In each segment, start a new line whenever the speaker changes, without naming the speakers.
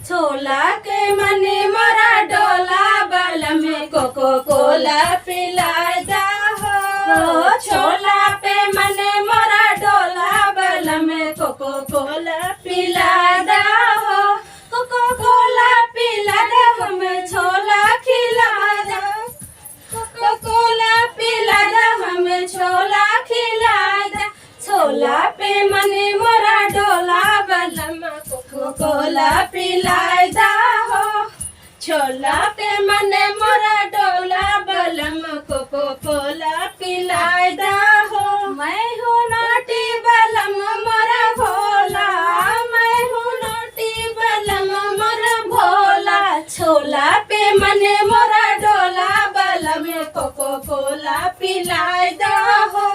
छोला के मने मोरा डोला बल में कोको कोला पिलाए दा हो। छोला पे मने मोरा डोला बल में कोको कोला पिलाए दा हो। कोको कोला पिला दे हमें छोला खिला दे। कोको कोला पिला दे हमें छोला खिला दे। छोला पे मने मोरा डोला बल में कोको कोला पिलाए दा हो। छोला पे मने मोरा डोला बल में कोको कोला पिलाए दा हो। मैं हूँ नोटी बलम मोरा भोला। मैं हूँ नोटी बलम मोरा भोला। छोला पे मने मोरा डोला बल में कोको कोला पिलाए दा हो।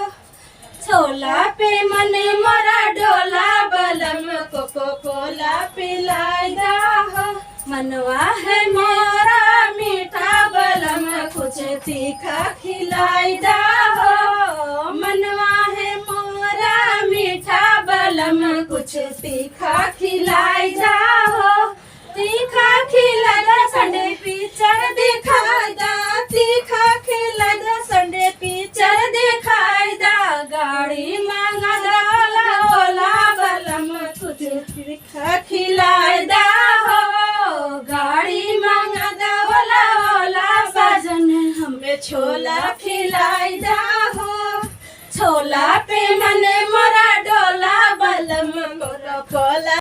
छोला पे मने मोरा डोला बल में कोको कोला पिलाए दा हो। मनवा है मोरा मीठा बल में कुछ तीखा खिलाए दा हो। मनवा है मोरा मीठा बल में कुछ तीखा खिलाए दा हो। तीखा खिला दा संडे पिक्चर दिखाए दा। तीखा खिला दा संडे पिक्चर दिखाए दा। गाड़ी मांगा डाला ओला बलम कुछ तीखा खिलाए दा हो। गाड़ी मांगा दा ओला ओला बाजन हमें छोला खिलाए दा हो। छोला पे मने मोरा डोला बलम मोरा कोला